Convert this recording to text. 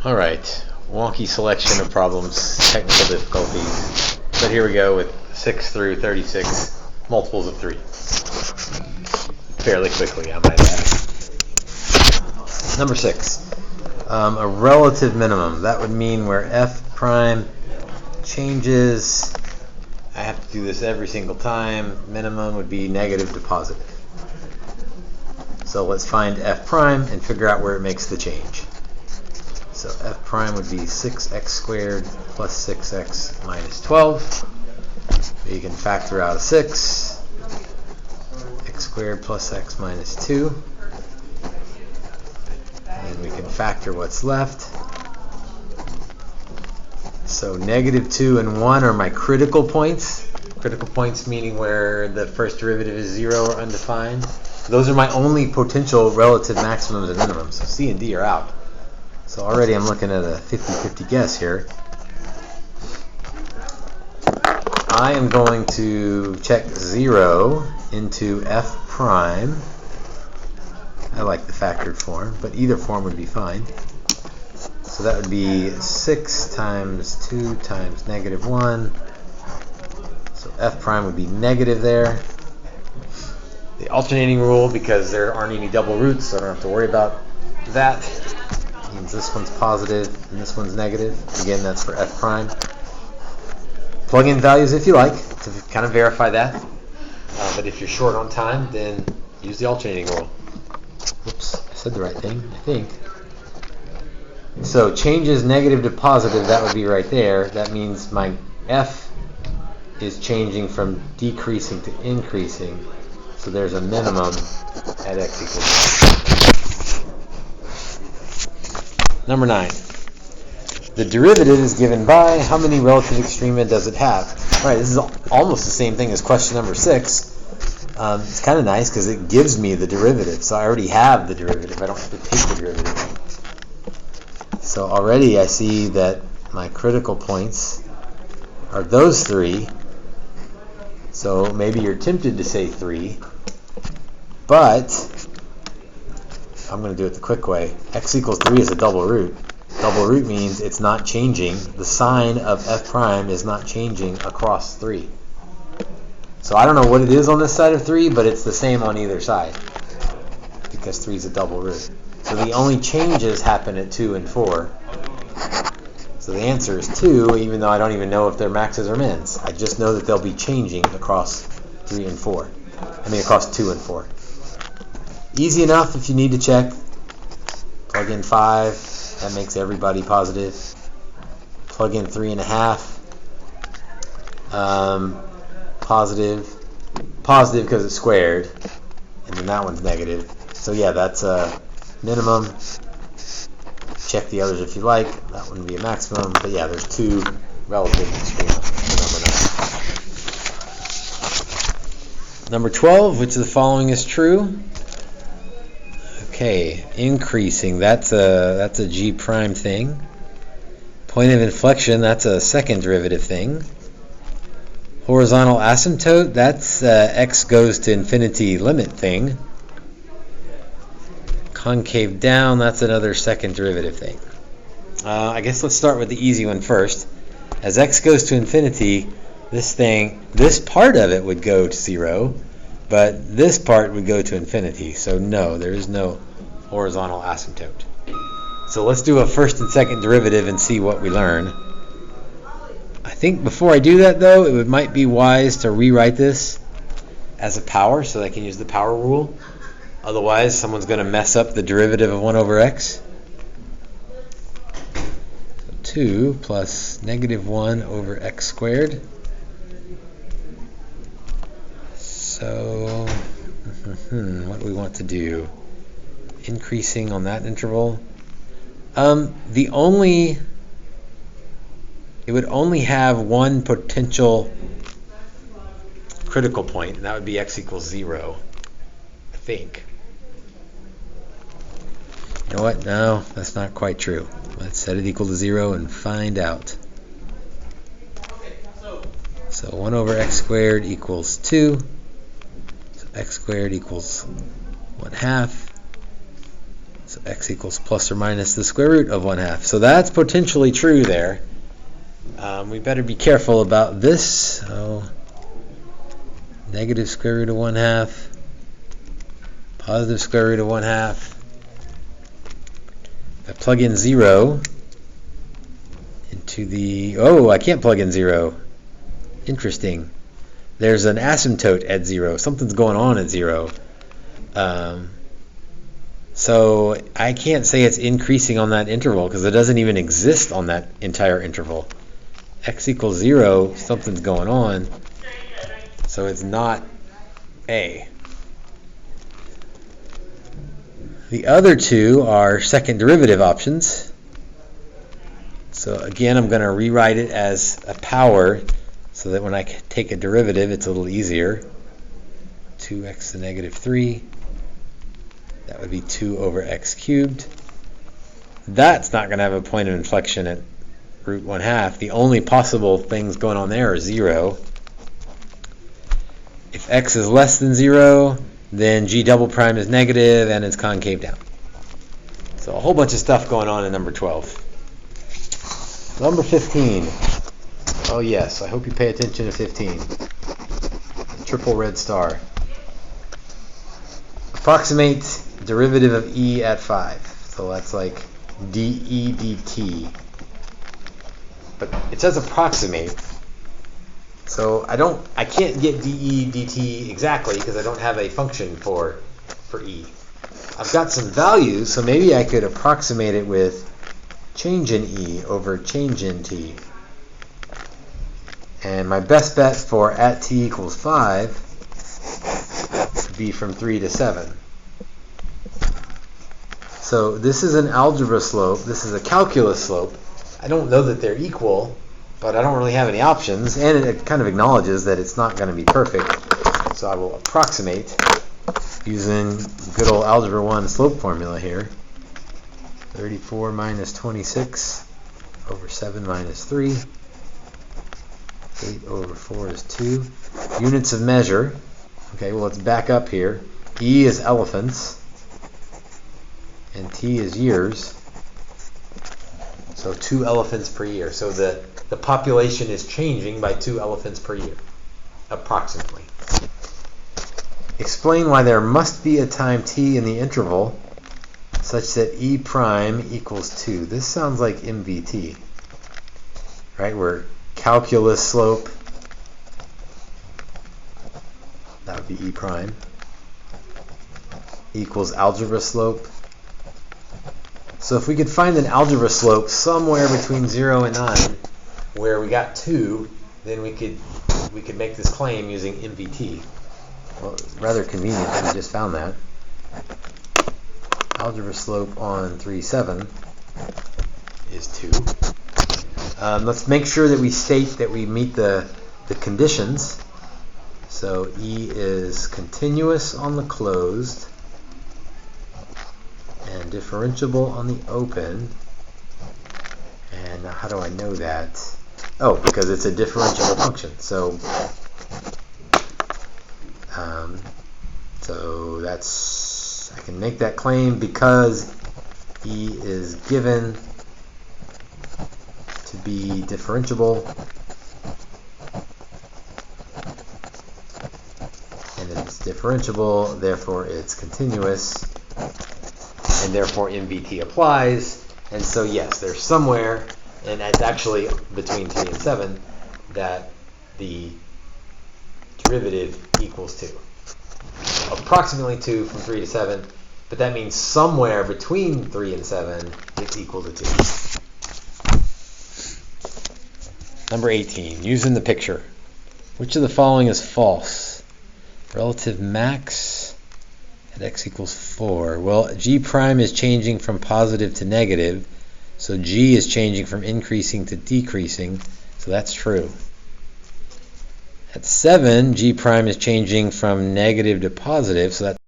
All right, wonky selection of problems, technical difficulties. But here we go with 6 through 36, multiples of 3. Fairly quickly, I might add. Number 6, a relative minimum. That would mean where f prime changes. I have to do this every single time. Minimum would be negative to positive. So let's find f prime and figure out where it makes the change. So f prime would be 6x squared plus 6x minus 12. You can factor out a 6. X squared plus x minus 2. And we can factor what's left. So negative 2 and 1 are my critical points. Critical points meaning where the first derivative is 0 or undefined. Those are my only potential relative maximums and minimums. So C and D are out. So already I'm looking at a 50-50 guess here. I am going to check 0 into f prime. I like the factored form, but either form would be fine. So that would be 6 times 2 times negative 1. So f prime would be negative there. The alternating rule, because there aren't any double roots, so I don't have to worry about that, means this one's positive and this one's negative. Again, that's for f prime. Plug in values if you like to kind of verify that. But if you're short on time, then use the alternating rule. Oops, I said the right thing, I think. So changes negative to positive, that would be right there. That means my f is changing from decreasing to increasing. So there's a minimum at x equals 1. Number 9. The derivative is given by how many relative extrema does it have? All right, this is almost the same thing as question number 6. It's kind of nice because it gives me the derivative. So I already have the derivative. I don't have to take the derivative. So already I see that my critical points are those 3. So maybe you're tempted to say 3. But I'm going to do it the quick way. X equals 3 is a double root. Double root means it's not changing. The sign of f prime is not changing across 3. So I don't know what it is on this side of 3, but it's the same on either side because 3 is a double root. So the only changes happen at 2 and 4. So the answer is 2, even though I don't even know if they're maxes or mins. I just know that they'll be changing across 3 and 4. Across 2 and 4. Easy enough if you need to check. Plug in 5. That makes everybody positive. Plug in 3.5. Positive because it's squared. And then that one's negative. So yeah, that's a minimum. Check the others if you like. That wouldn't be a maximum. But yeah, there's 2 relative extrema for number 9. Number 12, which of the following is true? Okay, increasing, that's a G prime thing. Point of inflection, that's a second derivative thing. Horizontal asymptote, that's x goes to infinity limit thing. Concave down, that's another second derivative thing. I guess let's start with the easy one first. As x goes to infinity, this part of it would go to 0, but this part would go to infinity. So no, there is no horizontal asymptote. So let's do a first and second derivative and see what we learn. I think before I do that, though, it might be wise to rewrite this as a power so that I can use the power rule. Otherwise, someone's going to mess up the derivative of 1 over x. So 2 plus negative 1 over x squared. So, what do we want to do? Increasing on that interval. It would only have one potential critical point, and that would be x equals 0, I think. You know what? No, that's not quite true. Let's set it equal to 0 and find out. So 1 over x squared equals 2. So x squared equals 1/2. So x equals plus or minus the square root of 1/2. So that's potentially true there. We better be careful about this. So negative square root of 1/2, positive square root of 1/2. If I plug in 0 into the... Oh, I can't plug in 0. Interesting. There's an asymptote at 0. Something's going on at 0. So I can't say it's increasing on that interval because it doesn't even exist on that entire interval. X equals 0, something's going on. So it's not A. The other two are second derivative options. So again, I'm going to rewrite it as a power so that when I take a derivative, it's a little easier. 2x to the negative 3. That would be 2 over x cubed. That's not going to have a point of inflection at root 1/2. The only possible things going on there are 0. If x is less than 0, then g double prime is negative and it's concave down. So a whole bunch of stuff going on in number 12. Number 15. Oh yes, I hope you pay attention to 15. Triple red star. Approximate derivative of e at 5. So that's like dE dt. But it says approximate. So I can't get dE dt exactly because I don't have a function for e. I've got some values, so maybe I could approximate it with change in e over change in t. And my best bet for at t equals 5 would be from 3 to 7. So this is an algebra slope. This is a calculus slope. I don't know that they're equal, but I don't really have any options, and it kind of acknowledges that it's not going to be perfect. So I will approximate using good old Algebra 1 slope formula here. 34 minus 26 over 7 minus 3. 8 over 4 is 2. Units of measure. Okay, well, let's back up here. E is elephants, and T is years. So 2 elephants per year. So the population is changing by 2 elephants per year, approximately. Explain why there must be a time t in the interval such that e prime equals 2. This sounds like MVT, right? Where calculus slope, that would be e prime, equals algebra slope. So if we could find an algebra slope somewhere between 0 and 9 where we got 2, then we could make this claim using MVT. Well, it's rather convenient that we just found that. Algebra slope on 3, 7 is 2. Let's make sure that we state that we meet the conditions. So E is continuous on the closed and differentiable on the open. And how do I know that? Oh, because it's a differentiable function. So that's, I can make that claim because E is given to be differentiable, and if it's differentiable, therefore it's continuous, and therefore MVT applies. And so yes, there's somewhere, and it's actually between 3 and 7, that the derivative equals 2. Approximately 2 from 3 to 7, but that means somewhere between 3 and 7 it's equal to 2. Number 18, using the picture. Which of the following is false? Relative max at x equals 4. Well, g prime is changing from positive to negative, so g is changing from increasing to decreasing, so that's true. At 7, g prime is changing from negative to positive, so that's